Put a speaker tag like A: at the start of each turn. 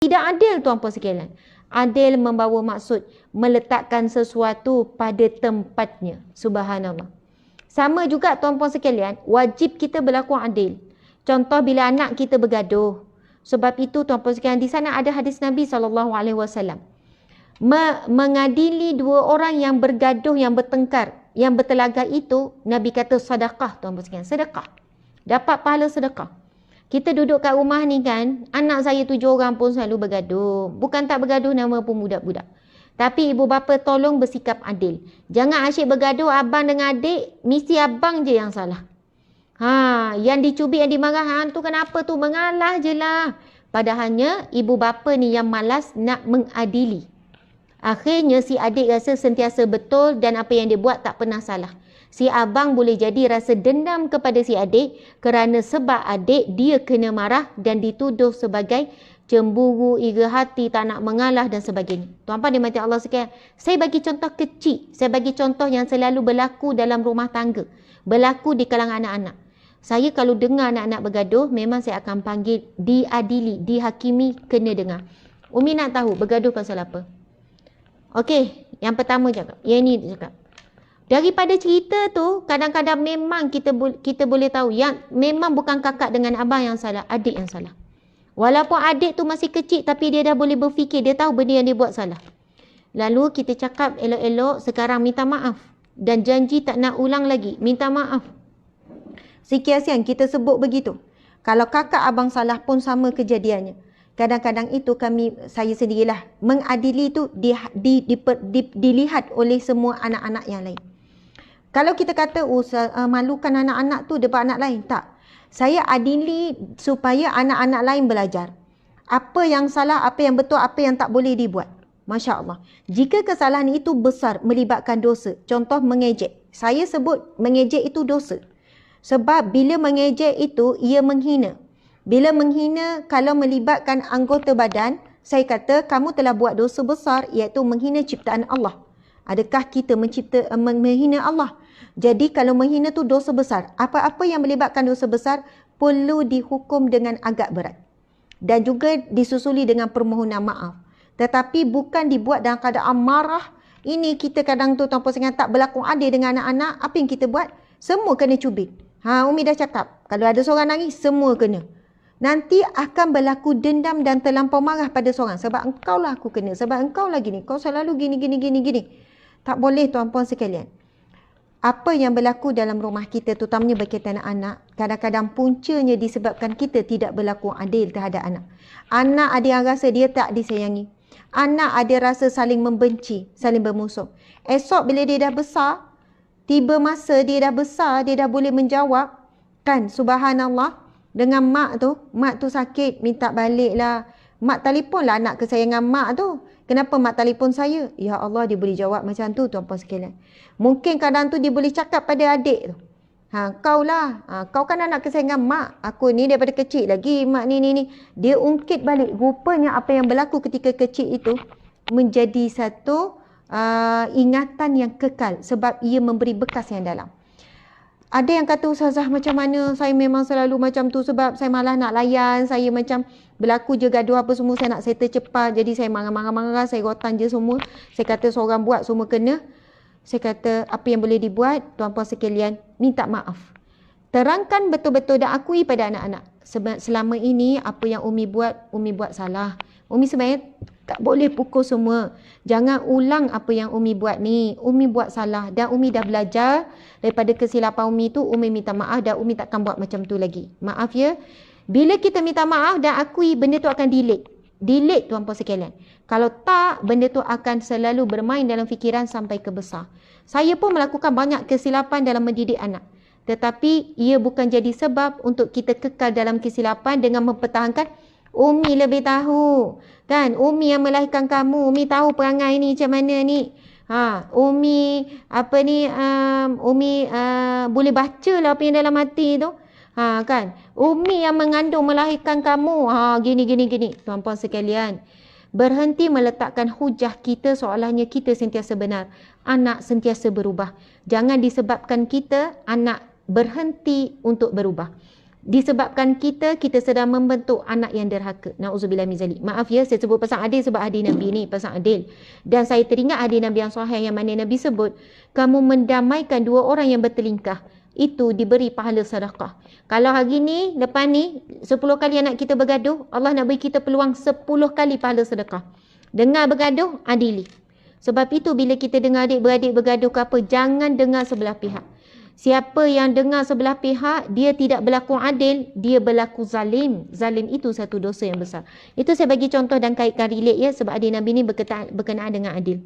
A: Tidak adil tuan-puan sekalian. Adil membawa maksud meletakkan sesuatu pada tempatnya. Subhanallah. Sama juga tuan-puan sekalian, wajib kita berlaku adil. Contoh bila anak kita bergaduh. Sebab itu tuan-puan sekalian, di sana ada hadis Nabi SAW. Mengadili dua orang yang bergaduh, yang bertengkar, yang bertelaga itu, Nabi kata sedekah tuan-puan sekalian. Sedekah. Dapat pahala sedekah. Kita duduk kat rumah ni kan, anak saya 7 orang pun selalu bergaduh. Bukan tak bergaduh, nama pun budak-budak. Tapi ibu bapa tolong bersikap adil. Jangan asyik bergaduh abang dengan adik, mesti abang je yang salah. Yang dicubit, yang dimarah, tu kenapa tu? Mengalah je lah. Padahalnya ibu bapa ni yang malas nak mengadili. Akhirnya si adik rasa sentiasa betul dan apa yang dia buat tak pernah salah. Si abang boleh jadi rasa dendam kepada si adik kerana sebab adik dia kena marah dan dituduh sebagai cemburu, ira hati, tak nak mengalah dan sebagainya. Tuan-tuan dimati Allah sekalian, saya bagi contoh kecil. Saya bagi contoh yang selalu berlaku dalam rumah tangga. Berlaku di kalangan anak-anak. Saya kalau dengar anak-anak bergaduh, memang saya akan panggil diadili, dihakimi, kena dengar. Umi nak tahu bergaduh pasal apa? Okey, yang pertama cakap. Yang ni cakap. Daripada cerita tu, kadang-kadang memang kita boleh tahu yang memang bukan kakak dengan abang yang salah, adik yang salah. Walaupun adik tu masih kecil tapi dia dah boleh berfikir, dia tahu benda yang dia buat salah. Lalu kita cakap elok-elok, sekarang minta maaf. Dan janji tak nak ulang lagi, minta maaf. Sekian kita sebut begitu. Kalau kakak abang salah pun sama kejadiannya. Kadang-kadang itu saya sendirilah mengadili itu dilihat oleh semua anak-anak yang lain. Kalau kita kata malukan anak-anak tu depan anak lain, tak. Saya adili supaya anak-anak lain belajar. Apa yang salah, apa yang betul, apa yang tak boleh dibuat. Masya Allah. Jika kesalahan itu besar melibatkan dosa, contoh mengejek. Saya sebut mengejek itu dosa. Sebab bila mengejek itu, ia menghina. Bila menghina, kalau melibatkan anggota badan, saya kata kamu telah buat dosa besar, iaitu menghina ciptaan Allah. Adakah kita menghina Allah? Jadi kalau menghina tu dosa besar. Apa-apa yang melibatkan dosa besar perlu dihukum dengan agak berat. Dan juga disusuli dengan permohonan maaf. Tetapi bukan dibuat dalam keadaan marah. Ini kita kadang tu tanpa sengaja tak berlaku adil dengan anak-anak. Apa yang kita buat? Semua kena cubit. Umi dah cakap. Kalau ada seorang nangis, semua kena. Nanti akan berlaku dendam dan terlampau marah pada seorang. Sebab engkau lah aku kena. Sebab engkau lah gini. Kau selalu gini. Tak boleh tuan-puan sekalian. Apa yang berlaku dalam rumah kita, terutamanya berkaitan anak, kadang-kadang puncanya disebabkan kita tidak berlaku adil terhadap anak. Anak ada yang rasa dia tak disayangi. Anak ada rasa saling membenci, saling bermusuh. Esok bila dia dah besar, tiba masa dia dah besar, dia dah boleh menjawab. Kan, subhanallah. Dengan mak tu sakit, minta balik lah. Mak telefon lah anak kesayangan mak tu. Kenapa mak telefon saya? Ya Allah, dia boleh jawab macam tu tuan-puan sekalian. Mungkin kadang tu dia boleh cakap pada adik tu. Kau lah. Kau kan anak kesayangan mak. Aku ni daripada kecil lagi. Mak ni. Dia ungkit balik. Rupanya apa yang berlaku ketika kecil itu menjadi satu ingatan yang kekal. Sebab ia memberi bekas yang dalam. Ada yang kata, Ustazah macam mana, saya memang selalu macam tu sebab saya malah nak layan, saya macam berlaku je gaduh apa semua, saya nak settle cepat, jadi saya marah-marah, saya rotan je semua. Saya kata seorang buat semua kena. Saya kata apa yang boleh dibuat, tuan-puan sekalian, minta maaf. Terangkan betul-betul dan akui pada anak-anak. Selama ini apa yang Umi buat salah. Umi sebenarnya tak boleh pukul semua. Jangan ulang apa yang Umi buat ni. Umi buat salah dan Umi dah belajar daripada kesilapan Umi tu. Umi minta maaf dan Umi takkan buat macam tu lagi. Maaf ya. Bila kita minta maaf dan akui, benda tu akan delete. Delete tuan-puan sekalian. Kalau tak, benda tu akan selalu bermain dalam fikiran sampai ke besar. Saya pun melakukan banyak kesilapan dalam mendidik anak. Tetapi ia bukan jadi sebab untuk kita kekal dalam kesilapan dengan mempertahankan Umi lebih tahu. Kan? Umi yang melahirkan kamu. Umi tahu perangai ni macam mana ni. Umi boleh baca lah apa yang dalam hati tu. Kan? Umi yang mengandung melahirkan kamu. Gini. Tuan-puan sekalian. Berhenti meletakkan hujah kita seolahnya kita sentiasa benar. Anak sentiasa berubah. Jangan disebabkan kita, anak berhenti untuk berubah. Disebabkan kita sedang membentuk anak yang derhaka. Na'udzubillah min zalik. Maaf ya, saya sebut pasal adil sebab hadis Nabi ni, pasal adil. Dan saya teringat hadis Nabi yang sahih yang mana Nabi sebut, kamu mendamaikan dua orang yang bertelingkah, itu diberi pahala sedekah. Kalau hari ni, lepas ni, 10 kali anak kita bergaduh, Allah nak beri kita peluang 10 kali pahala sedekah. Dengar bergaduh, adili. Sebab itu bila kita dengar adik-beradik bergaduh ke apa, jangan dengar sebelah pihak. Siapa yang dengar sebelah pihak, dia tidak berlaku adil, dia berlaku zalim. Zalim itu satu dosa yang besar. Itu saya bagi contoh dan kaitkan relate ya, sebab hadis Nabi ni berkenaan dengan adil.